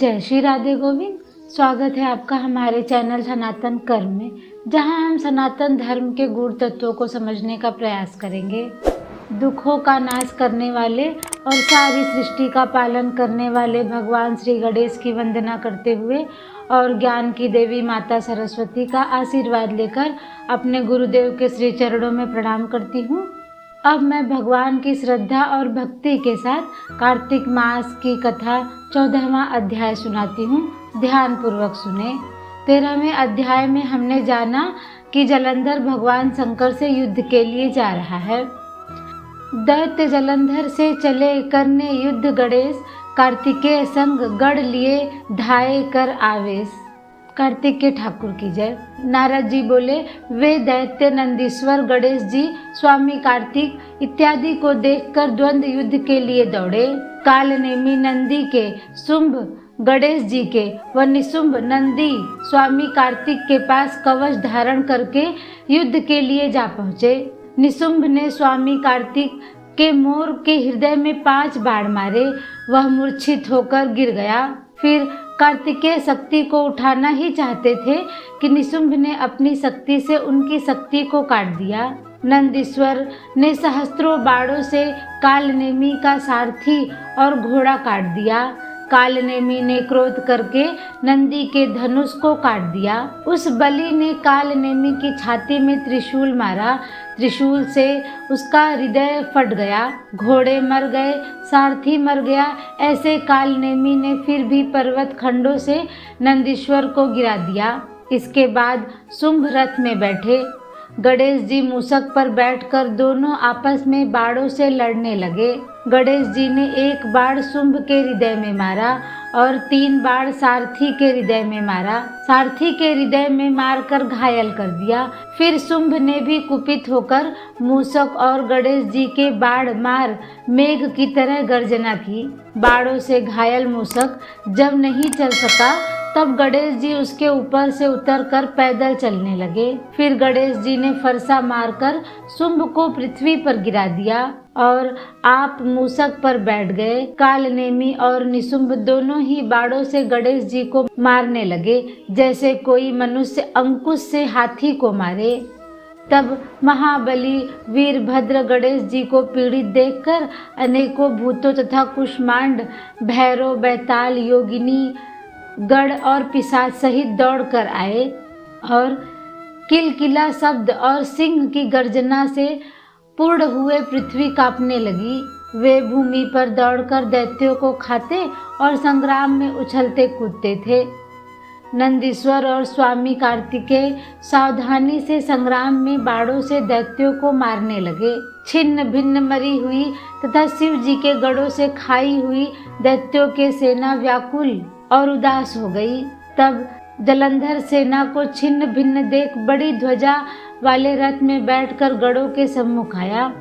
जय श्री राधे गोविंद। स्वागत है आपका हमारे चैनल सनातन कर्म में, जहां हम सनातन धर्म के गूढ़ तत्वों को समझने का प्रयास करेंगे। दुखों का नाश करने वाले और सारी सृष्टि का पालन करने वाले भगवान श्री गणेश की वंदना करते हुए और ज्ञान की देवी माता सरस्वती का आशीर्वाद लेकर अपने गुरुदेव के श्री चरणों में प्रणाम करती हूँ। अब मैं भगवान की श्रद्धा और भक्ति के साथ कार्तिक मास की कथा 14वां अध्याय सुनाती हूँ। ध्यान पूर्वक सुने। 13वें अध्याय में हमने जाना कि जलंधर भगवान शंकर से युद्ध के लिए जा रहा है। दैत्य जलंधर से चले करने युद्ध गणेश कार्तिकेय संग गढ़ लिए ढाए कर आवेश। कार्तिक के ठाकुर की जय। नारद जी बोले, वे दैत्य नंदीश्वर गणेश जी स्वामी कार्तिक इत्यादि को देखकर द्वंद्व युद्ध के लिए दौड़े। कालनेमी नंदी के शुंभ गणेश जी के व निशुंभ नंदी स्वामी कार्तिक के पास कवच धारण करके युद्ध के लिए जा पहुँचे। निशुंभ ने स्वामी कार्तिक के मोर के हृदय में 5 बाण मारे। वह मूर्छित होकर गिर गया। फिर कार्तिकेय शक्ति को उठाना ही चाहते थे कि निशुंभ ने अपनी शक्ति से उनकी शक्ति को काट दिया। नंदीश्वर ने सहस्त्रों बाणों से कालनेमी का सारथी और घोड़ा काट दिया। कालनेमी ने क्रोध करके नंदी के धनुष को काट दिया। उस बलि ने कालनेमी की छाती में त्रिशूल मारा। त्रिशूल से उसका हृदय फट गया। घोड़े मर गए, सारथी मर गया। ऐसे कालनेमी ने फिर भी पर्वत खंडों से नंदीश्वर को गिरा दिया। इसके बाद शुंभ रथ में बैठे। गणेश जी मूषक पर बैठकर दोनों आपस में बाणों से लड़ने लगे। गणेश जी ने 1 बाण शुंभ के हृदय में मारा और 3 बाण सारथी के हृदय में मारा। सारथी के हृदय में मारकर घायल कर दिया। फिर शुंभ ने भी कुपित होकर मूषक और गणेश जी के बाण मार मेघ की तरह गर्जना की। बाणों से घायल मूषक जब नहीं चल सका तब गणेश जी उसके ऊपर से उतरकर पैदल चलने लगे। फिर गणेश जी ने फरसा मारकर शुंभ को पृथ्वी पर गिरा दिया और आप मूषक पर बैठ गए। कालनेमी और निशुंभ दोनों ही बाणों से गणेश जी को मारने लगे, जैसे कोई मनुष्य अंकुश से हाथी को मारे। तब महाबली वीरभद्र गणेश जी को पीड़ित देखकर अनेकों भूतों तथा कुष्मांड, भैरव, बैताल, योगिनी, गढ़ और पिशाच सहित दौड़ कर आए और किलकिला शब्द और सिंह की गर्जना से पूर्ण हुए पृथ्वी कांपने लगी। वे भूमि पर दौड़कर दैत्यों को खाते और संग्राम में उछलते कूदते थे। नंदीश्वर और स्वामी कार्तिकेय सावधानी से संग्राम में बाणों से दैत्यों को मारने लगे। छिन्न भिन्न मरी हुई तथा शिव जी के गढ़ों से खाई हुई दैत्यों के सेना व्याकुल और उदास हो गई। तब जलंधर सेना को छिन्न भिन्न देख बड़ी ध्वजा वाले रथ में बैठकर गढ़ों के सम्मुख आया।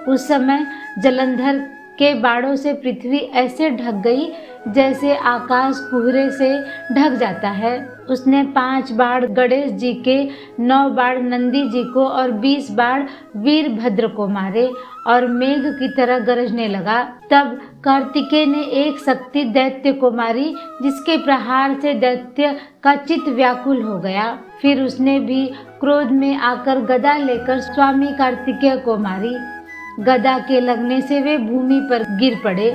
उस समय जलंधर के बाणों से पृथ्वी ऐसे ढक गई जैसे आकाश कोहरे से ढक जाता है। उसने 5 बाण गणेश जी के, 9 बाण नंदी जी को और 20 बाण वीरभद्र को मारे और मेघ की तरह गरजने लगा। तब कार्तिकेय ने एक शक्ति दैत्य को मारी, जिसके प्रहार से दैत्य का चित्त व्याकुल हो गया। फिर उसने भी क्रोध में आकर गदा लेकर स्वामी कार्तिकेय को मारी। गदा के लगने से वे भूमि पर गिर पड़े।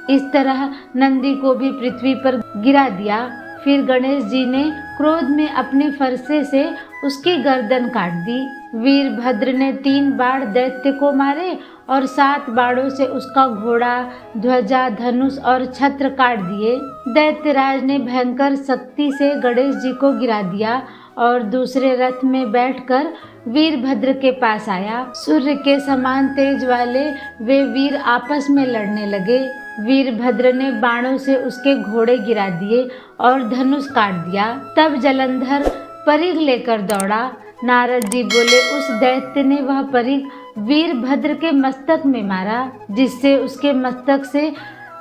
इस तरह नंदी को भी पृथ्वी पर गिरा दिया। फिर गणेश जी ने क्रोध में अपने फरसे से उसकी गर्दन काट दी। वीरभद्र ने 3 बाण दैत्य को मारे और 7 बाणों से उसका घोड़ा, ध्वजा, धनुष और छत्र काट दिए। दैत्यराज ने भयंकर शक्ति से गणेश जी को गिरा दिया और दूसरे रथ में बैठकर वीरभद्र के पास आया। सूर्य के समान तेज वाले वे वीर आपस में लड़ने लगे। वीरभद्र ने बाणों से उसके घोड़े गिरा दिए और धनुष काट दिया। तब जलंधर परिघ लेकर दौड़ा। नारद जी बोले, उस दैत्य ने वह परिघ वीरभद्र के मस्तक में मारा, जिससे उसके मस्तक से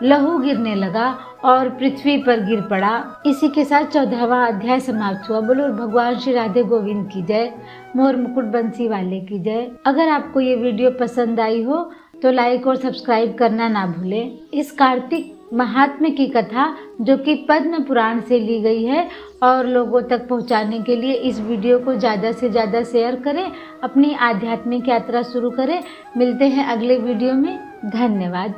लहू गिरने लगा और पृथ्वी पर गिर पड़ा। इसी के साथ 14वां अध्याय समाप्त हुआ। बोलो भगवान श्री राधे गोविंद की जय। मोर मुकुट बंसी वाले की जय। अगर आपको ये वीडियो पसंद आई हो तो लाइक और सब्सक्राइब करना ना भूलें। इस कार्तिक महात्म्य की कथा जो कि पद्म पुराण से ली गई है और लोगों तक पहुंचाने के लिए इस वीडियो को ज़्यादा से ज़्यादा शेयर करें, अपनी आध्यात्मिक यात्रा शुरू करें। मिलते हैं अगले वीडियो में। धन्यवाद।